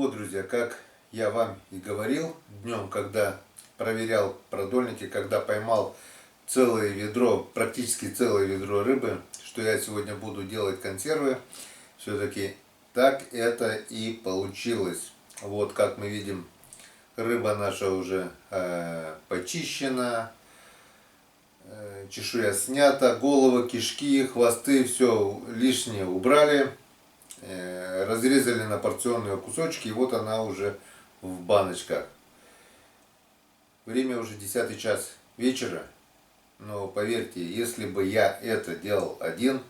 Ну вот, друзья, как я вам и говорил, днем, когда проверял продольники, когда поймал целое ведро, практически целое ведро рыбы, что я сегодня буду делать консервы, все-таки так это и получилось. Вот, как мы видим, рыба наша уже почищена, чешуя снята, головы, кишки, хвосты, все лишнее убрали. Разрезали на порционные кусочки, и вот она уже в баночках. Время уже 10 час вечера, но поверьте, если бы я это делал один,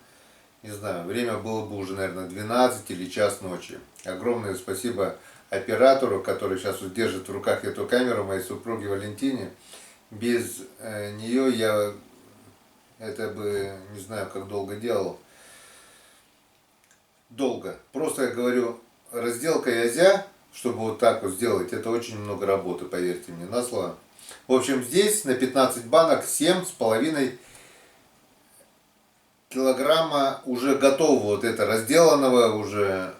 не знаю, время было бы уже, наверное, 12 или час ночи. Огромное спасибо оператору, который сейчас вот держит в руках эту камеру, моей супруге Валентине. Без нее я это бы, не знаю, как долго делал. Долго. Просто я говорю, разделка язя, чтобы вот так вот сделать, это очень много работы, поверьте мне на слово. В общем, здесь на 15 банок 7,5 килограмма уже готового, вот это разделанного, уже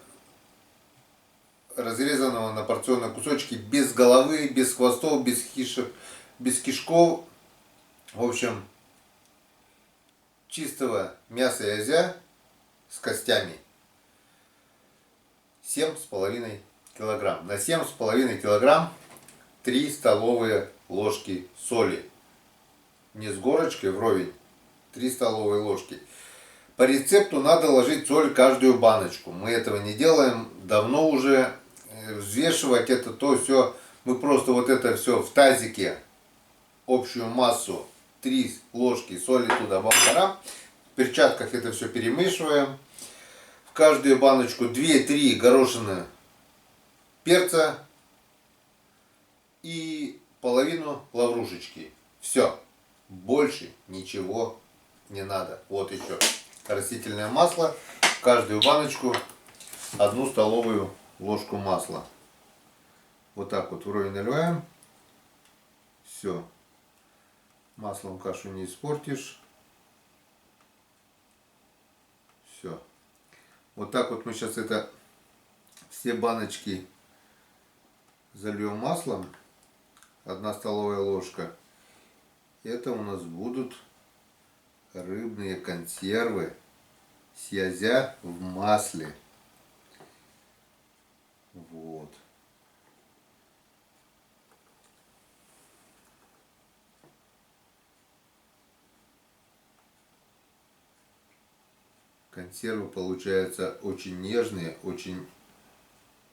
разрезанного на порционные кусочки, без головы, без хвостов, без кишков. В общем, чистого мяса язя с костями. 7,5 килограмм. На 7,5 килограмм 3 столовые ложки соли. Не с горочкой вровень. 3 столовые ложки. По рецепту надо ложить соль в каждую баночку. Мы этого не делаем давно уже. Взвешивать это то все. Мы просто вот это все в тазике. Общую массу 3 ложки соли туда. В перчатках это все перемешиваем. В каждую баночку 2-3 горошины перца и половину лаврушечки. Все. Больше ничего не надо. Вот еще растительное масло. В каждую баночку 1 столовую ложку масла. Вот так вот вровень наливаем. Все. Маслом кашу не испортишь. Все. Вот так вот мы сейчас это все баночки зальем маслом. 1 столовая ложка. Это у нас будут рыбные консервы с язя в масле. Вот. Консервы получаются очень нежные, очень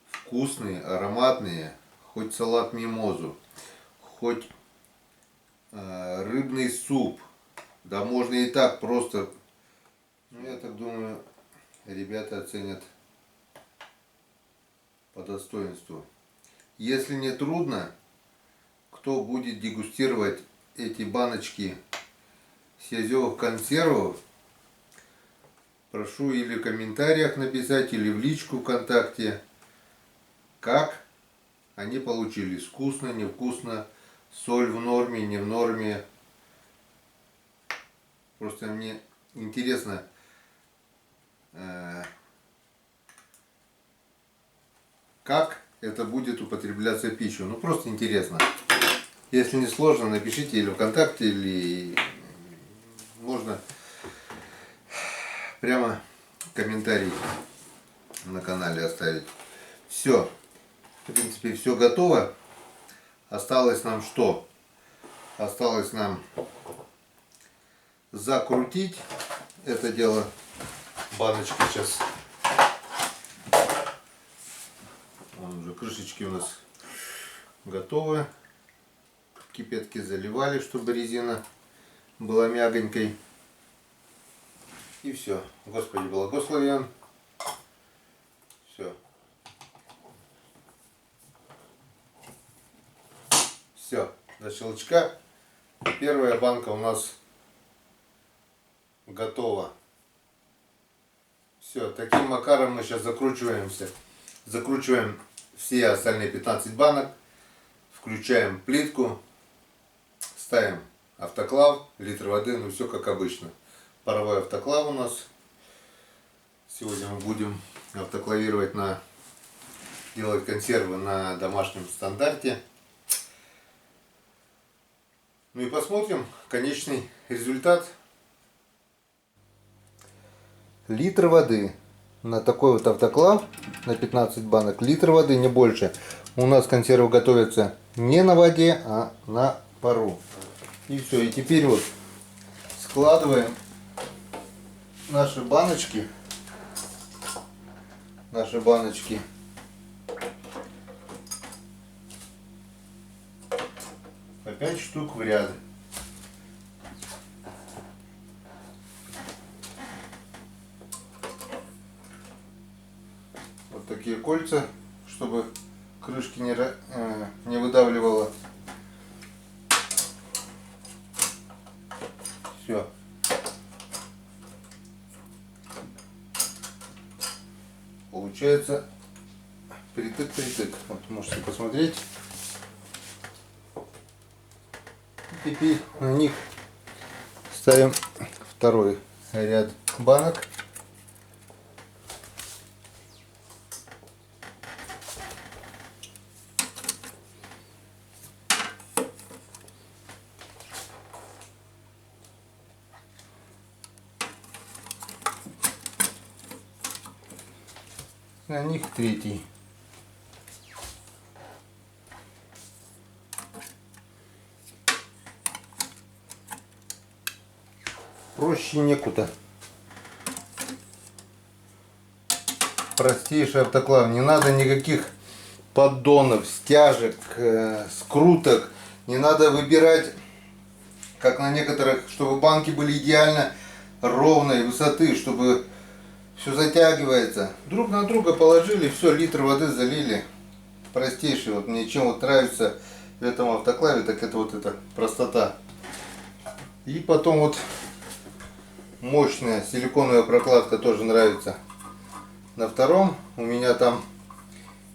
вкусные, ароматные. Хоть салат мимозу, хоть рыбный суп. Да можно и так просто. Ну, я так думаю, ребята оценят по достоинству. Если не трудно, кто будет дегустировать эти баночки сязевых консервов, прошу или в комментариях написать, или в личку ВКонтакте, как они получились. Вкусно, невкусно, соль в норме, не в норме. Просто мне интересно, как это будет употребляться в пищу. Ну просто интересно. Если не сложно, напишите или ВКонтакте, или можно прямо комментарий на канале оставить. Все. В принципе, все готово. Осталось нам что? Осталось нам закрутить это дело. Баночки сейчас. Вон уже крышечки у нас готовы. Кипятки заливали, чтобы резина была мягонькой. И все. Господи благословен. Все. Все. До щелчка. Первая банка у нас готова. Все. Таким макаром мы сейчас закручиваемся. Закручиваем все остальные 15 банок. Включаем плитку. Ставим автоклав. Литр воды. Ну все как обычно. Паровой автоклав у нас. Сегодня мы будем автоклавировать на делать консервы на домашнем стандарте. Ну и посмотрим конечный результат. Литр воды на такой вот автоклав, на 15 банок, литр воды, не больше. У нас консервы готовятся не на воде, а на пару. И все, и теперь вот складываем наши баночки по 5 штук в ряд. Вот такие кольца, чтобы крышки не выдавливало. Все. Получается притык-притык. Вот можете посмотреть. И теперь на них ставим второй ряд банок. На них третий. Проще некуда. Простейший автоклав. Не надо никаких поддонов, стяжек, скруток. Не надо выбирать, как на некоторых, чтобы банки были идеально ровной высоты, чтобы все затягивается. Друг на друга положили, все, литр воды залили. Простейший. Вот мне чем вот нравится в этом автоклаве, так это вот эта простота. И потом вот мощная силиконовая прокладка тоже нравится. На втором у меня там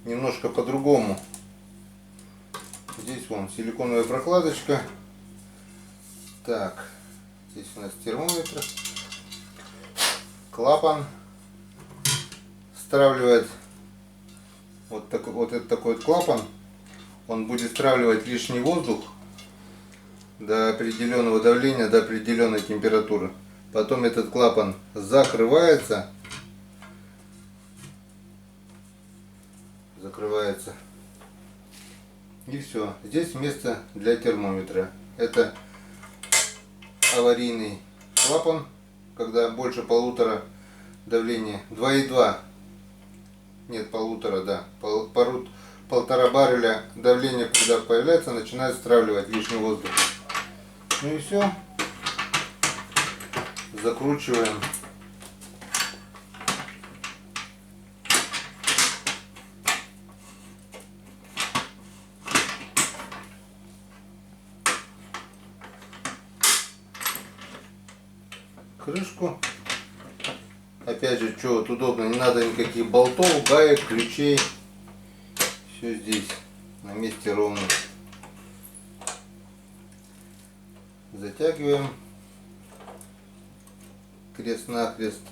немножко по-другому. Здесь вон силиконовая прокладочка. Так, здесь у нас термометр. Клапан стравливает. Вот этот такой вот клапан. Он будет стравливать лишний воздух до определенного давления, до определенной температуры. Потом этот клапан закрывается. И все. Здесь место для термометра. Это аварийный клапан, когда больше полутора давления. 2,2. Нет, полутора, да. Полтора барреля давления, когда появляется, начинает стравливать лишний воздух. Ну и все. Закручиваем. Крышку. Опять же, что вот удобно, не надо никаких болтов, гаек, ключей. Все здесь на месте ровно. Затягиваем крест-накрест.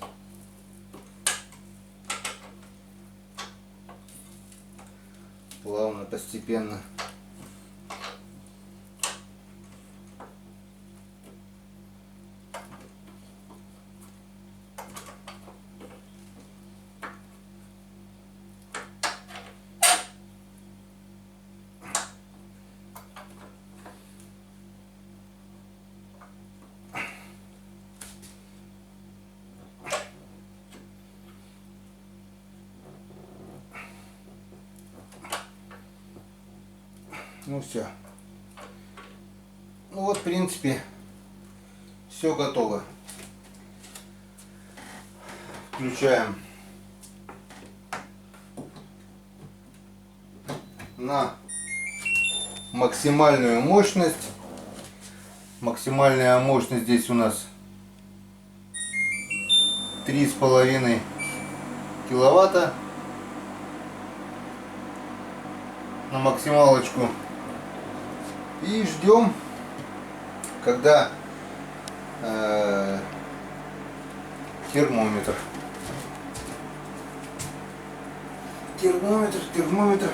Плавно, постепенно. Ну все. Ну вот, в принципе, все готово. Включаем на максимальную мощность. Максимальная мощность здесь у нас 3,5 киловатта. На максималочку. И ждем, когда Термометр.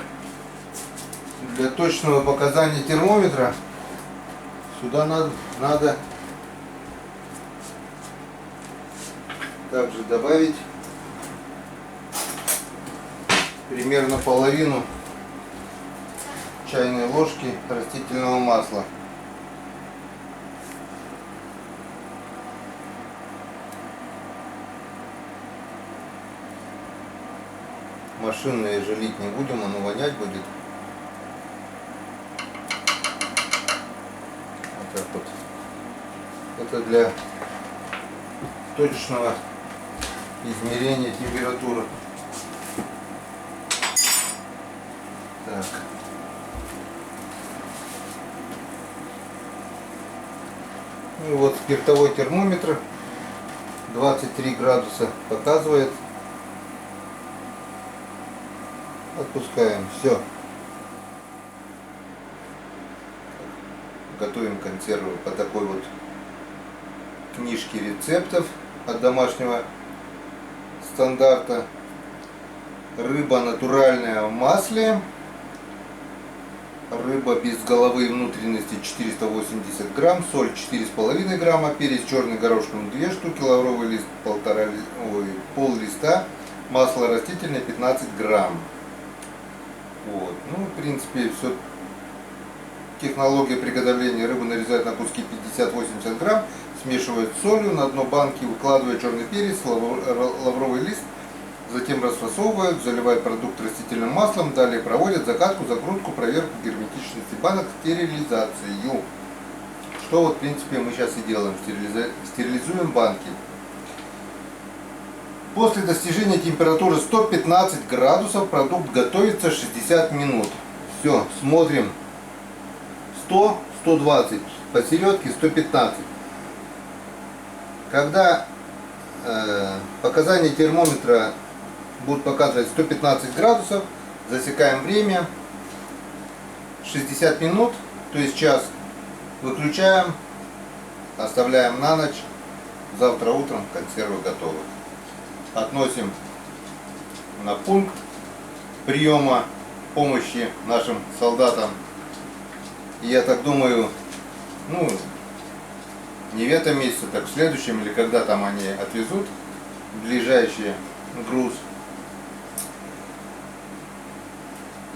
Для точного показания термометра сюда надо также добавить примерно половину чайной ложки растительного масла. Машинное же лить не будем, оно вонять будет. Вот так вот. Это для точного измерения температуры. Так. И вот спиртовой термометр 23 градуса показывает. Отпускаем. Все. Готовим консервы по такой вот книжке рецептов от домашнего стандарта. Рыба натуральная в масле. Рыба без головы и внутренности 480 грамм, соль 4,5 грамма, перец черный горошком 2 штуки, лавровый лист пол листа, масло растительное 15 грамм. Вот. Ну, в принципе, все. Технология приготовления: рыбу нарезают на куски 50-80 грамм, смешивают с солью, на дно банки выкладывают черный перец, лавровый лист, затем расфасовывают, заливают продукт растительным маслом, далее проводят закатку, закрутку, проверку герметичности банок, стерилизацию. Что вот в принципе мы сейчас и делаем, стерилизуем банки. После достижения температуры 115 градусов продукт готовится 60 минут. Все, смотрим. 100, 120, посередке 115. Когда показания термометра будут показывать 115 градусов, засекаем время 60 минут, то есть час. Выключаем, оставляем на ночь. Завтра утром консервы готовы. Относим на пункт приема помощи нашим солдатам. И я так думаю, ну, не в этом месяце, так в следующем, или когда там они отвезут ближайший груз,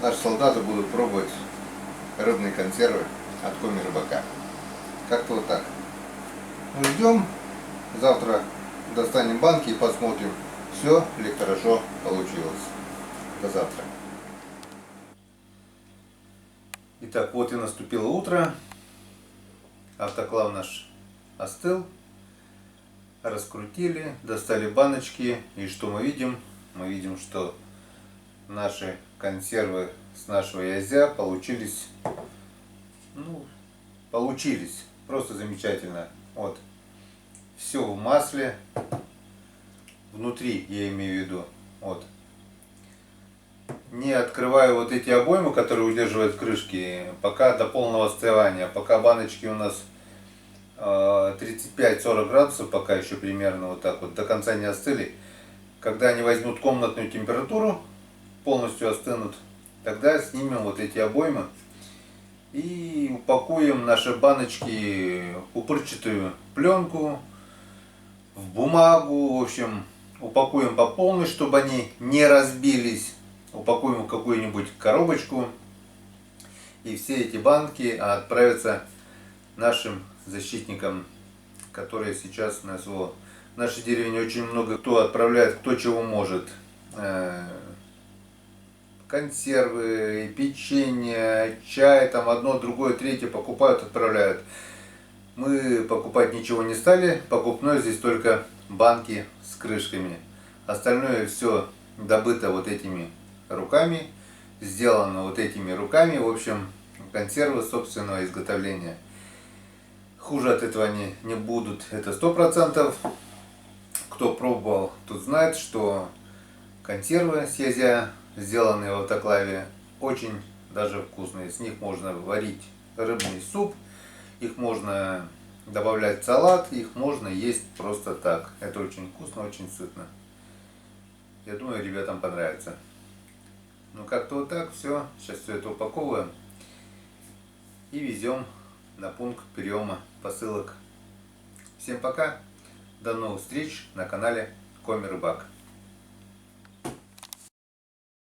наши солдаты будут пробовать рыбные консервы от Коми Рыбака. Как-то вот так. Ну, ждем. Завтра достанем банки и посмотрим, все ли хорошо получилось. До завтра. Итак, вот и наступило утро. Автоклав наш остыл. Раскрутили, достали баночки. И что мы видим? Мы видим, что наши консервы с нашего язя получились, просто замечательно. Вот. Все в масле. Внутри, я имею в виду. Вот. Не открываю вот эти обоймы, которые удерживают крышки, пока до полного остывания. Пока баночки у нас 35-40 градусов, пока еще примерно вот так вот, до конца не остыли. Когда они возьмут комнатную температуру, полностью остынут, тогда снимем вот эти обоймы и упакуем наши баночки в пупырчатую пленку, в бумагу, в общем, упакуем по полной, чтобы они не разбились. Упакуем в какую-нибудь коробочку, и все эти банки отправятся нашим защитникам, которые сейчас на СВО. В нашей деревне очень много кто отправляет, кто чего может. Консервы, печенье, чай, там одно, другое, третье покупают, отправляют. Мы покупать ничего не стали, покупной здесь только банки с крышками. Остальное все добыто вот этими руками, сделано вот этими руками. В общем, консервы собственного изготовления. Хуже от этого они не будут, это 100%. Кто пробовал, тот знает, что консервы с язя, сделанные в автоклаве, очень даже вкусные. С них можно варить рыбный суп, их можно добавлять в салат, их можно есть просто так. Это очень вкусно, очень сытно. Я думаю, ребятам понравится. Ну как-то вот так все. Сейчас все это упаковываем и везем на пункт приема посылок. Всем пока. До новых встреч на канале Коми Рыбак.